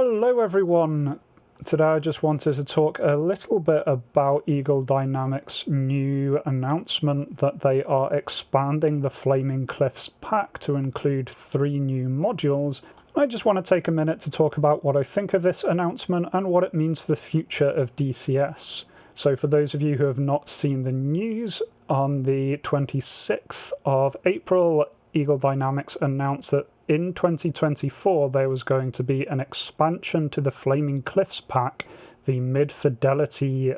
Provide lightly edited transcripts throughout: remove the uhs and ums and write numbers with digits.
Hello everyone! Today I just wanted to talk a little bit about Eagle Dynamics' new announcement that they are expanding the Flaming Cliffs pack to include 3 new modules. I just want to take a minute to talk about what I think of this announcement and what it means for the future of DCS. So for those of you who have not seen the news, on the 26th of April, Eagle Dynamics announced that in 2024 there was going to be an expansion to the Flaming Cliffs pack, the mid-fidelity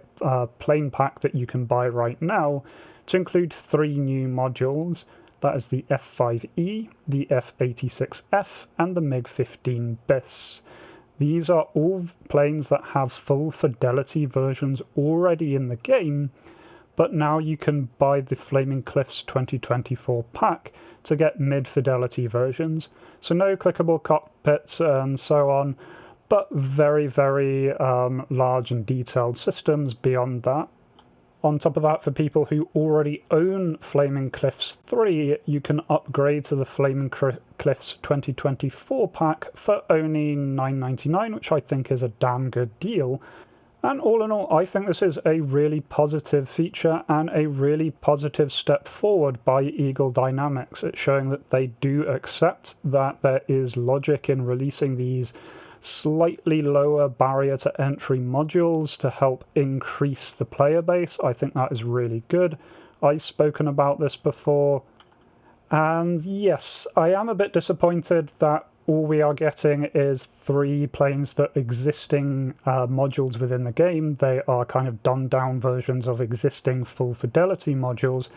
plane pack that you can buy right now, to include 3 new modules. That is the F5E, the F86F, and the MiG-15 BIS. These are all planes that have full fidelity versions already in the game, but now you can buy the Flaming Cliffs 2024 pack to get mid-fidelity versions. So no clickable cockpits and so on, but very, very large and detailed systems beyond that. On top of that, for people who already own Flaming Cliffs 3, you can upgrade to the Flaming Cliffs 2024 pack for only $9.99, which I think is a damn good deal. And all in all, I think this is a really positive feature and a really positive step forward by Eagle Dynamics. It's showing that they do accept that there is logic in releasing these slightly lower barrier to entry modules to help increase the player base. I think that is really good. I've spoken about this before. And yes, I am a bit disappointed that all we are getting is 3 planes that existing modules within the game. They are kind of dumbed down versions of existing full fidelity modules.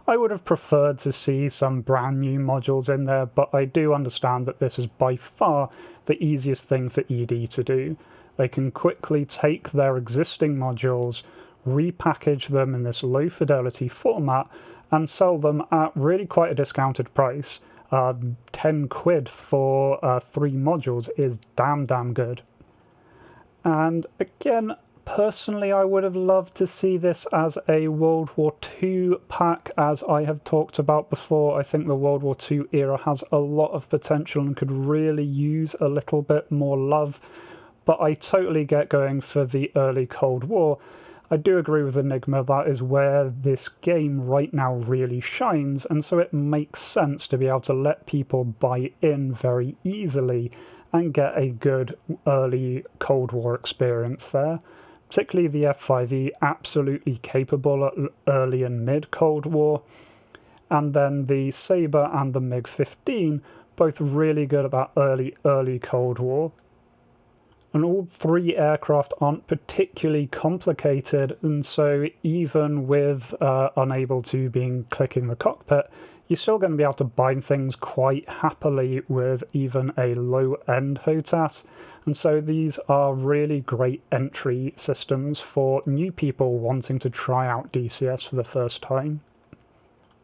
I would have preferred to see some brand new modules in there, but I do understand that this is by far the easiest thing for ED to do. They can quickly take their existing modules, repackage them in this low fidelity format, and sell them at really quite a discounted price. 10 quid for 3 modules is damn good. And again, personally, I would have loved to see this as a World War II pack, as I have talked about before. I think the World War II era has a lot of potential and could really use a little bit more love, but I totally get going for the early Cold War. I do agree with Enigma, that is where this game right now really shines, and so it makes sense to be able to let people buy in very easily and get a good early Cold War experience there. Particularly the F5E, absolutely capable at early and mid-Cold War, and then the Sabre and the MiG-15, both really good at that early Cold War. And all 3 aircraft aren't particularly complicated, and so even with unable to being clicking the cockpit, you're still going to be able to bind things quite happily with even a low-end HOTAS. And so these are really great entry systems for new people wanting to try out DCS for the first time.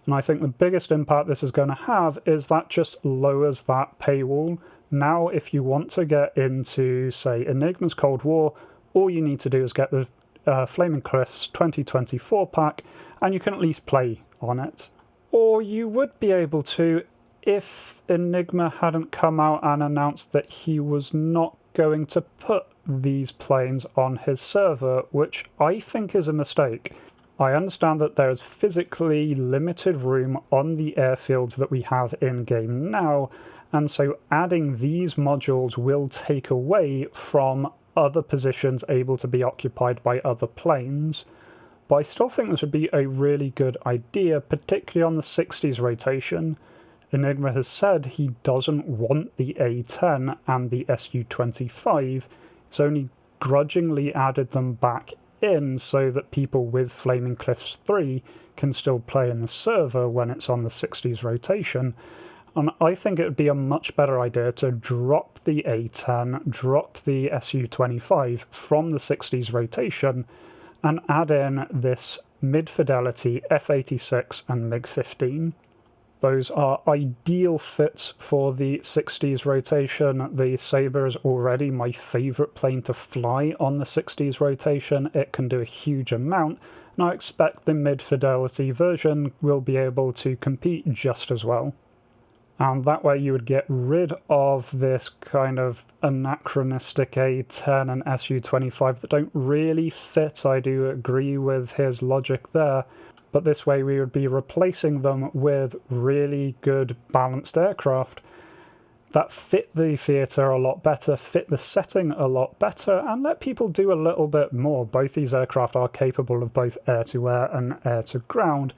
And I think the biggest impact this is going to have is that just lowers that paywall. Now, if you want to get into, say, Enigma's Cold War, all you need to do is get the Flaming Cliffs 2024 pack, and you can at least play on it. Or you would be able to if Enigma hadn't come out and announced that he was not going to put these planes on his server, which I think is a mistake. I understand that there is physically limited room on the airfields that we have in-game now, and so adding these modules will take away from other positions able to be occupied by other planes. But I still think this would be a really good idea, particularly on the 60s rotation. Enigma has said he doesn't want the A10 and the Su-25. He's only grudgingly added them back in so that people with Flaming Cliffs 3 can still play in the server when it's on the 60s rotation. And I think it would be a much better idea to drop the A10, drop the Su-25 from the 60s rotation, and add in this mid-fidelity F86 and MiG-15. Those are ideal fits for the 60s rotation. The Sabre is already my favourite plane to fly on the 60s rotation. It can do a huge amount, and I expect the mid-fidelity version will be able to compete just as well. And that way you would get rid of this kind of anachronistic A10 and SU25 that don't really fit. I do agree with his logic there. But this way we would be replacing them with really good balanced aircraft that fit the theatre a lot better, fit the setting a lot better, and let people do a little bit more. Both these aircraft are capable of both air-to-air and air-to-ground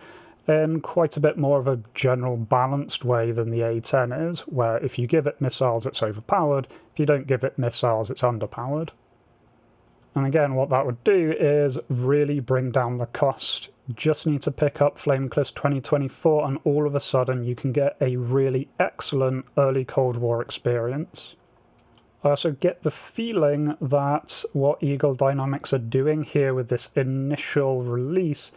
in quite a bit more of a general balanced way than the A10 is, where if you give it missiles it's overpowered, if you don't give it missiles it's underpowered. And again, what that would do is really bring down the cost. Just need to pick up Flamecliff's 2024 and all of a sudden you can get a really excellent early Cold War experience. I also get the feeling that what Eagle Dynamics are doing here with this initial release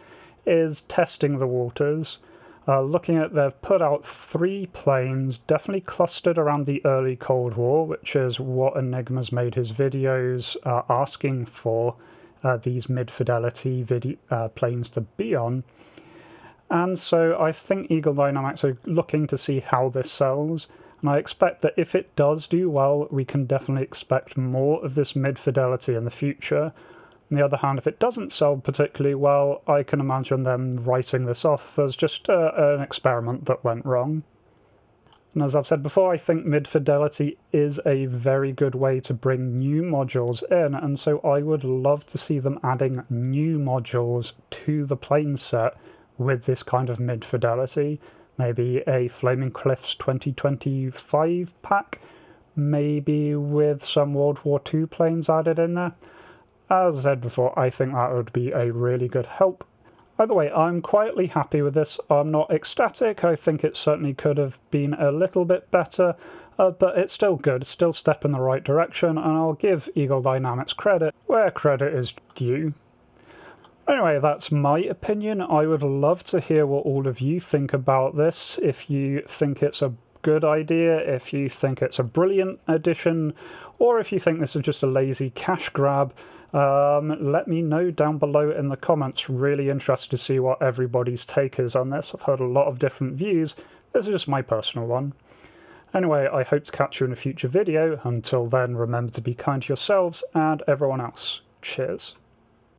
is testing the waters. Looking at, they've put out 3 planes, definitely clustered around the early Cold War, which is what Enigma's made his videos asking for these mid-fidelity planes to be on. And so I think Eagle Dynamics are looking to see how this sells, and I expect that if it does do well, we can definitely expect more of this mid-fidelity in the future. On the other hand, if it doesn't sell particularly well, I can imagine them writing this off as just an experiment that went wrong. And as I've said before, I think mid-fidelity is a very good way to bring new modules in, and so I would love to see them adding new modules to the plane set with this kind of mid-fidelity. Maybe a Flaming Cliffs 2025 pack, maybe with some World War II planes added in there. As I said before, I think that would be a really good help. Either way, I'm quietly happy with this. I'm not ecstatic. I think it certainly could have been a little bit better, but it's still good. It's still a step in the right direction, and I'll give Eagle Dynamics credit where credit is due. Anyway, that's my opinion. I would love to hear what all of you think about this. If you think it's a good idea, if you think it's a brilliant addition, or if you think this is just a lazy cash grab, let me know down below in the comments. Really interested to see what everybody's take is on this. I've heard a lot of different views. This is just my personal one. Anyway, I hope to catch you in a future video. Until then, remember to be kind to yourselves and everyone else. Cheers.